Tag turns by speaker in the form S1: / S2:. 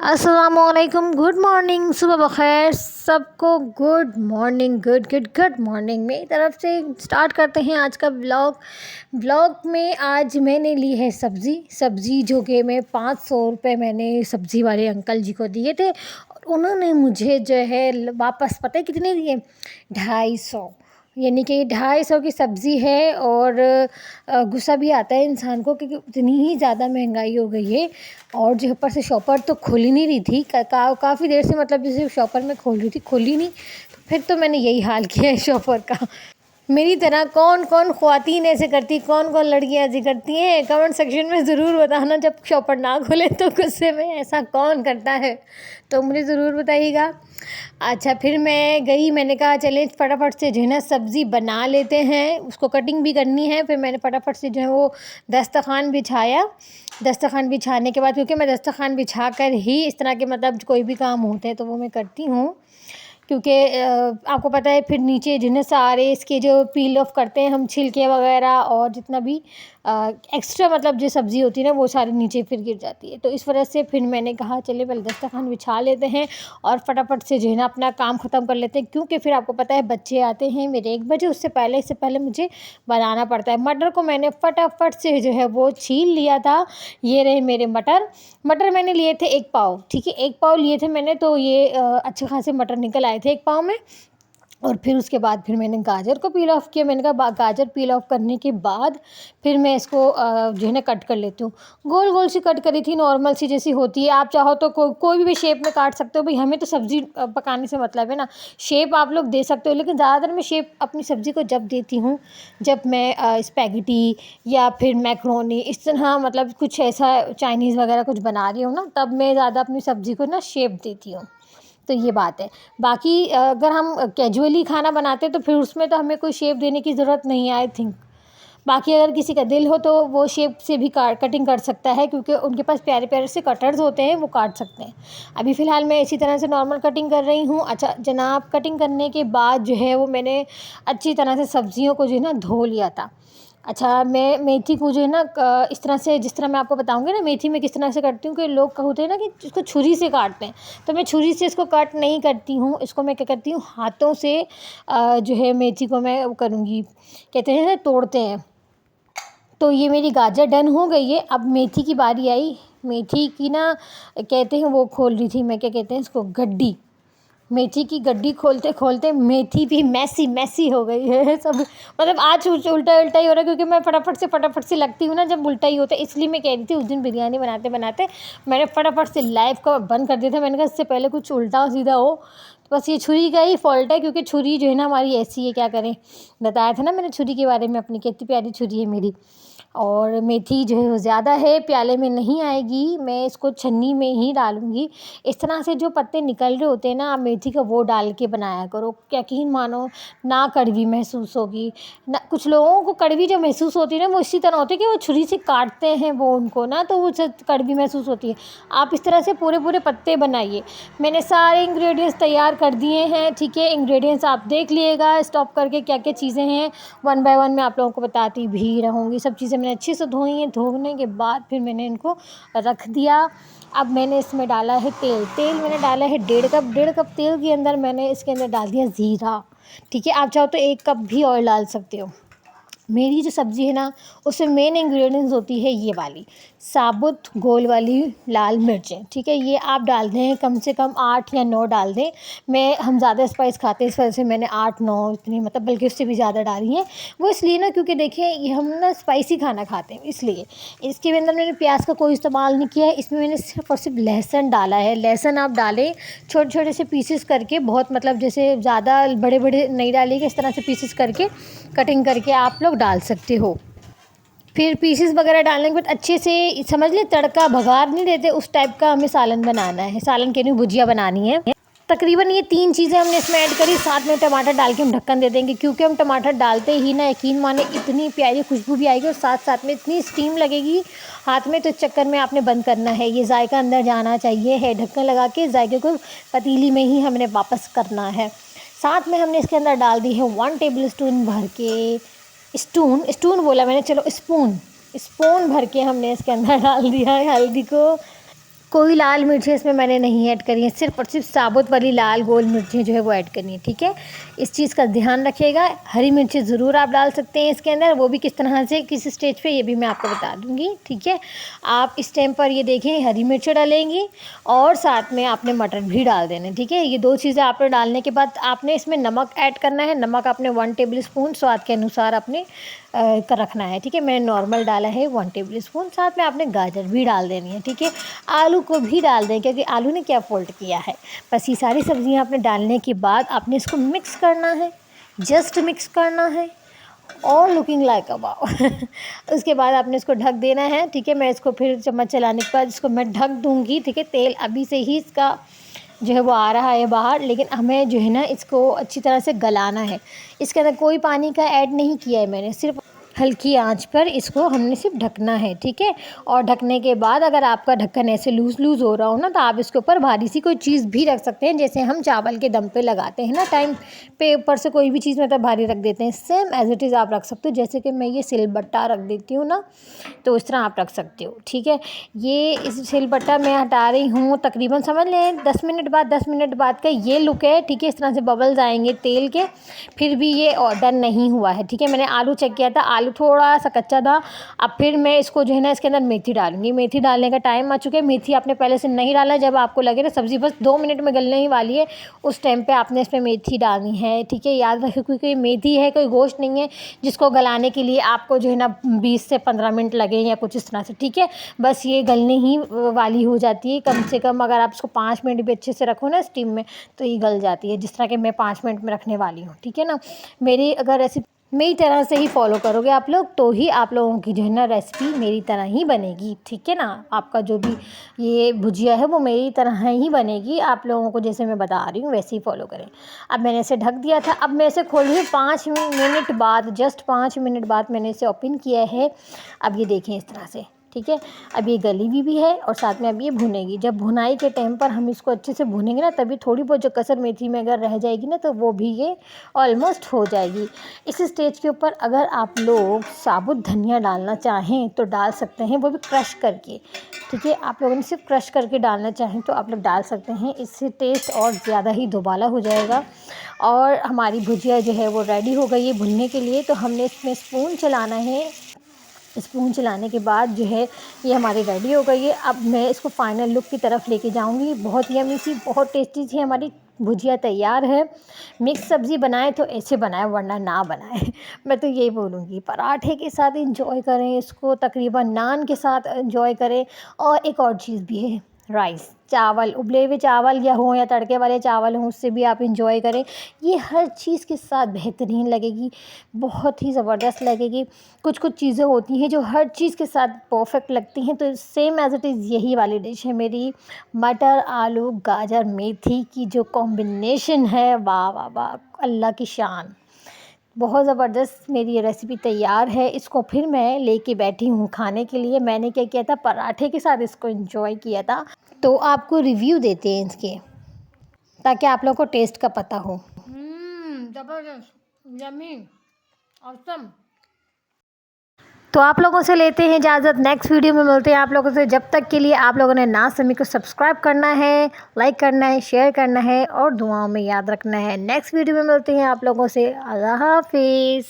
S1: अस्सलामुअलैकुम, good morning, सुबह बखैर सबको। गुड मॉर्निंग, गुड मॉर्निंग मेरी तरफ से। स्टार्ट करते हैं आज का ब्लॉग में आज मैंने ली है सब्ज़ी जो कि मैं 500 रुपये मैंने सब्ज़ी वाले अंकल जी को दिए थे और उन्होंने मुझे जो है वापस पता है कितने दिए, 250। यानी कि 250 की सब्ज़ी है। और गुस्सा भी आता है इंसान को क्योंकि इतनी ही ज़्यादा महंगाई हो गई है। और जो ऊपर से शॉपर तो खुल ही नहीं रही थी, काफ़ी देर से, मतलब जैसे शॉपर में खोल रही थी, खुली नहीं। तो फिर तो मैंने यही हाल किया है शॉपर का। मेरी तरह कौन कौन ख़वातीन ऐसे करती, कौन कौन लड़कियां ऐसी करती हैं, कमेंट सेक्शन में ज़रूर बताना। जब शॉपर ना खुले तो गुस्से में ऐसा कौन करता है, तो मुझे ज़रूर बताइएगा। अच्छा, फिर मैं गई, मैंने कहा चले फटाफट से जो है ना सब्ज़ी बना लेते हैं, उसको कटिंग भी करनी है। फिर मैंने फटाफट से जो है वो दस्तरखान बिछाया। दस्तरखान बिछाने के बाद, क्योंकि मैं दस्तरखान बिछा कर ही इस तरह के मतलब कोई भी काम होते हैं तो वो मैं करती हूँ, क्योंकि आपको पता है फिर नीचे जिन्हें सारे इसके जो पील ऑफ करते हैं हम, छिलके वगैरह और जितना भी एक्स्ट्रा मतलब जो सब्ज़ी होती है ना वो सारी नीचे फिर गिर जाती है। तो इस वजह से फिर मैंने कहा चले पहले दस्तरखान बिछा लेते हैं और फटाफट से जो है ना अपना काम ख़त्म कर लेते हैं, क्योंकि फिर आपको पता है बच्चे आते हैं मेरे 1 बजे, इससे पहले मुझे बनाना पड़ता है। मटर को मैंने फटाफट से जो है वो छील लिया था। ये रहे मेरे मटर मैंने लिए थे 1 पाव, ठीक है, 1 पाव लिए थे मैंने। तो ये अच्छे खासे मटर निकल आए थे 1 पाव में। और फिर उसके बाद फिर मैंने गाजर को पील ऑफ़ किया। मैंने कहा गाजर पील ऑफ़ करने के बाद फिर मैं इसको जो है ना कट कर लेती हूँ। गोल गोल सी कट करी थी, नॉर्मल सी जैसी होती है। आप चाहो तो कोई भी शेप में काट सकते हो भाई, हमें तो सब्ज़ी पकाने से मतलब है ना। शेप आप लोग दे सकते हो, लेकिन ज़्यादातर मैं शेप अपनी सब्ज़ी को जब देती हूँ जब मैं स्पैगेटी या फिर मैक्रोनी इस तरह मतलब कुछ ऐसा चाइनीज़ वगैरह कुछ बना रही हूँ ना, तब मैं ज़्यादा अपनी सब्ज़ी को ना शेप देती हूँ। तो ये बात है। बाकी अगर हम कैजुअली खाना बनाते हैं तो फिर उसमें तो हमें कोई शेप देने की ज़रूरत नहीं है, आई थिंक। बाकी अगर किसी का दिल हो तो वो शेप से भी कटिंग कर सकता है, क्योंकि उनके पास प्यारे प्यारे से कटर्स होते हैं, वो काट सकते हैं। अभी फ़िलहाल मैं इसी तरह से नॉर्मल कटिंग कर रही हूँ। अच्छा जनाब, कटिंग करने के बाद जो है वो मैंने अच्छी तरह से सब्ज़ियों को जो है ना धो लिया था। अच्छा, मैं मेथी को जो है ना इस तरह से, जिस तरह मैं आपको बताऊँगी ना मेथी मैं किस तरह से करती हूँ, कि लोग होते हैं ना कि इसको छुरी से काटते हैं, तो मैं छुरी से इसको कट नहीं करती हूँ। इसको मैं क्या करती हूँ, हाथों से जो है मेथी को मैं वो करूँगी, कहते हैं ना तोड़ते हैं। तो ये मेरी गाजर डन हो गई है। अब मेथी की बारी आई। मेथी की ना कहते हैं वो खोल रही थी मैं, क्या कहते हैं इसको, गड्डी। मेथी की गड्डी खोलते खोलते मेथी भी मैसी हो गई है सब। मतलब आज उल्टा उल्टा ही हो रहा है, क्योंकि मैं फटाफट से लगती हूँ ना जब उल्टा ही होता है। इसलिए मैं कह रही थी, उस दिन बिरयानी बनाते बनाते मैंने फटाफट से लाइव को बंद कर दिया था। मैंने कहा इससे पहले कुछ उल्टा सीधा हो। तो बस ये छुरी का ही फॉल्ट है, क्योंकि छुरी जो है ना हमारी ऐसी है, क्या करें। बताया था ना मैंने छुरी के बारे में अपनी, कितनी प्यारी छुरी है मेरी। और मेथी जो है वो ज़्यादा है, प्याले में नहीं आएगी, मैं इसको छन्नी में ही डालूँगी। इस तरह से जो पत्ते निकल रहे होते हैं ना, आप मेथी का वो डाल के बनाया करो। यकीन मानो ना कड़वी महसूस होगी ना। कुछ लोगों को कड़वी जो महसूस होती है ना, वो इसी तरह होती है कि वो छुरी से काटते हैं वो उनको ना, तो वो कड़वी महसूस होती है। आप इस तरह से पूरे पूरे पत्ते बनाइए। मैंने सारे इंग्रेडिएंट्स तैयार कर दिए हैं, ठीक है। इंग्रेडिएंट्स आप देख लिएगा स्टॉप करके, क्या क्या चीज़ें हैं, 1 बाय 1 मैं आप लोगों को बताती भी रहूँगी। सब चीज़ें मैंने अच्छे से धोई हैं। धोने के बाद फिर मैंने इनको रख दिया। अब मैंने इसमें डाला है तेल मैंने डाला है 1.5 कप तेल के अंदर मैंने इसके अंदर डाल दिया ज़ीरा, ठीक है। आप चाहो तो 1 कप भी ऑयल डाल सकते हो। मेरी जो सब्ज़ी है ना, उसमें मेन इंग्रेडिएंट्स होती है ये वाली साबुत गोल वाली लाल मिर्चें, ठीक है। ये आप डाल दें कम से कम 8 या 9 डाल दें। हम ज़्यादा स्पाइस खाते हैं, इस वजह से मैंने 8-9 इतनी, मतलब बल्कि उससे भी ज़्यादा डाली हैं। वो इसलिए ना, क्योंकि देखिए ये हम ना स्पाइसी खाना खाते हैं, इसलिए। इसके अंदर मैंने प्याज का कोई इस्तेमाल नहीं किया है। इसमें मैंने सिर्फ और सिर्फ लहसुन डाला है। लहसुन आप डालें छोटे छोटे से पीसेस करके, बहुत मतलब जैसे ज़्यादा बड़े बड़े नहीं डालिएगा, इस तरह से पीसेस करके कटिंग करके आप लोग डाल सकते हो। फिर पीसेस वगैरह डालने के बाद अच्छे से समझ लें, तड़का भगार नहीं देते उस टाइप का हमें सालन बनाना है, सालन के लिए भुजिया बनानी है। तकरीबन ये 3 चीज़ें हमने इसमें ऐड करी, साथ में टमाटर डाल के हम ढक्कन दे देंगे, क्योंकि हम टमाटर डालते ही ना यकीन माने इतनी प्यारी खुशबू भी आएगी और साथ साथ में इतनी स्टीम लगेगी हाथ में, तो इस चक्कर में आपने बंद करना है। ये जायका अंदर जाना चाहिए है, ढक्कन लगा के जायके को पतीली में ही हमने वापस करना है। साथ में हमने इसके अंदर डाल दी है 1 टेबल स्पून भर के, स्पून बोला मैंने, चलो स्पून भर के हमने इसके अंदर डाल दिया है हल्दी को। कोई लाल मिर्चें इसमें मैंने नहीं ऐड करी है, सिर्फ और सिर्फ साबुत वाली लाल गोल मिर्चें जो है वो ऐड करनी है, ठीक है। इस चीज़ का ध्यान रखिएगा। हरी मिर्चें ज़रूर आप डाल सकते हैं इसके अंदर, वो भी किस तरह से, किस स्टेज पे, ये भी मैं आपको बता दूँगी, ठीक है। आप इस टाइम पर ये देखें हरी मिर्चें डालेंगी और साथ में आपने मटर भी डाल देने, ठीक है। ये 2 चीज़ें आपने डालने के बाद आपने इसमें नमक ऐड करना है। नमक आपने 1 टेबल स्पून स्वाद के अनुसार आपने कर रखना है, ठीक है। मैंने नॉर्मल डाला है 1 टेबल स्पून। साथ में आपने गाजर भी डाल देनी है, ठीक है। आलू को भी डाल दें, क्योंकि आलू ने क्या फ़ॉल्ट किया है। बस ये सारी सब्ज़ियाँ आपने डालने के बाद आपने इसको मिक्स करना है, जस्ट मिक्स करना है और लुकिंग लाइक अ वाव। उसके बाद आपने इसको ढक देना है, ठीक है। मैं इसको फिर चम्मच चलाने के बाद इसको मैं ढक दूँगी, ठीक है। तेल अभी से ही इसका जो है वो आ रहा है बाहर, लेकिन हमें जो है ना इसको अच्छी तरह से गलाना है। इसके अंदर कोई पानी का ऐड नहीं किया है मैंने, सिर्फ हल्की आंच पर इसको हमने सिर्फ ढकना है, ठीक है। और ढकने के बाद अगर आपका ढक्कन ऐसे लूज़ लूज़ हो रहा हो ना, तो आप इसके ऊपर भारी सी कोई चीज़ भी रख सकते हैं, जैसे हम चावल के दम पे लगाते हैं ना टाइम पे, ऊपर से कोई भी चीज़ मतलब भारी रख देते हैं। सेम एज़ इट इज़ आप रख सकते हो, जैसे कि मैं ये सिलबट्टा रख देती हूँ ना, तो इस तरह आप रख सकते हो, ठीक है। ये इस सिलबट्टा मैं हटा रही हूँ, तकरीबन समझ लें 10 मिनट बाद, 10 मिनट बाद का ये लुक है, ठीक है। इस तरह से बबल्स आएंगे तेल के, फिर भी ये डन नहीं हुआ है, ठीक है। मैंने आलू चेक किया था, आलू थोड़ा सा कच्चा था। अब फिर मैं इसको जो है ना इसके अंदर मेथी डालूंगी। मेथी डालने का टाइम आ चुका है। मेथी आपने पहले से नहीं डाला, जब आपको लगे ना सब्ज़ी बस 2 मिनट में गलने ही वाली है, उस टाइम पे आपने इसमें मेथी डालनी है, ठीक है। याद रखिए क्योंकि मेथी है, कोई गोश्त नहीं है जिसको गलाने के लिए आपको जो है ना 20 से 15 मिनट लगे या कुछ इस तरह से, ठीक है। बस ये गलने ही वाली हो जाती है। कम से कम अगर आप इसको 5 मिनट भी अच्छे से रखो ना स्टीम में, तो ये गल जाती है, जिस तरह के मैं 5 मिनट में रखने वाली हूँ, ठीक है ना। मेरी अगर रेसिपी मेरी तरह से ही फॉलो करोगे आप लोग, तो ही आप लोगों की जो है ना रेसिपी मेरी तरह ही बनेगी, ठीक है ना। आपका जो भी ये भुजिया है वो मेरी तरह ही बनेगी। आप लोगों को जैसे मैं बता रही हूँ वैसे ही फॉलो करें। अब मैंने इसे ढक दिया था, अब मैं इसे खोल रही हूँ 5 मिनट बाद, जस्ट 5 मिनट बाद मैंने इसे ओपन किया है। अब ये देखें इस तरह से, ठीक है। अब ये गली हुई भी है और साथ में अब ये भुनेगी। जब भुनाई के टाइम पर हम इसको अच्छे से भुनेंगे ना, तभी थोड़ी बहुत जो कसर मेथी में अगर रह जाएगी ना, तो वो भी ये ऑलमोस्ट हो जाएगी। इस स्टेज के ऊपर अगर आप लोग साबुत धनिया डालना चाहें तो डाल सकते हैं, वो भी क्रश करके, ठीक है। आप लोगों ने सिर्फ क्रश करके डालना चाहें तो आप लोग डाल सकते हैं, इससे टेस्ट और ज़्यादा ही दुबाला हो जाएगा। और हमारी भुजिया जो है वो रेडी हो गई है भुनने के लिए। तो हमने इसमें स्पून चलाना है। स्पून चलाने के बाद जो है ये हमारी रेडी हो गई है। अब मैं इसको फाइनल लुक की तरफ लेके जाऊंगी। बहुत यम्मी सी, बहुत टेस्टी सी हमारी भुजिया तैयार है। मिक्स सब्ज़ी बनाए तो ऐसे बनाए, वरना ना बनाए। मैं तो यही बोलूँगी, पराठे के साथ इंजॉय करें इसको, तकरीबन नान के साथ इंजॉय करें। और एक और चीज़ भी है, राइस, चावल, उबले हुए चावल या हों या तड़के वाले चावल हों, उससे भी आप इंजॉय करें। ये हर चीज़ के साथ बेहतरीन लगेगी, बहुत ही ज़बरदस्त लगेगी। कुछ कुछ चीज़ें होती हैं जो हर चीज़ के साथ परफेक्ट लगती हैं, तो सेम एज़ इट इज़ यही वाली डिश है मेरी। मटर, आलू, गाजर, मेथी की जो कॉम्बिनेशन है, वाह वाह वाह, अल्लाह की शान। बहुत ज़बरदस्त मेरी ये रेसिपी तैयार है। इसको फिर मैं लेके बैठी हूँ खाने के लिए। मैंने क्या किया था, पराठे के साथ इसको एंजॉय किया था। तो आपको रिव्यू देते हैं इसके, ताकि आप लोगों को टेस्ट का पता हो। ज़बरदस्त, यम्मी, ऑसम। तो आप लोगों से लेते हैं इजाज़त, नेक्स्ट वीडियो में मिलते हैं आप लोगों से। जब तक के लिए आप लोगों ने नाज समी को सब्सक्राइब करना है, लाइक करना है, शेयर करना है और दुआओं में याद रखना है। नेक्स्ट वीडियो में मिलते हैं आप लोगों से। अल्लाह हाफिज़।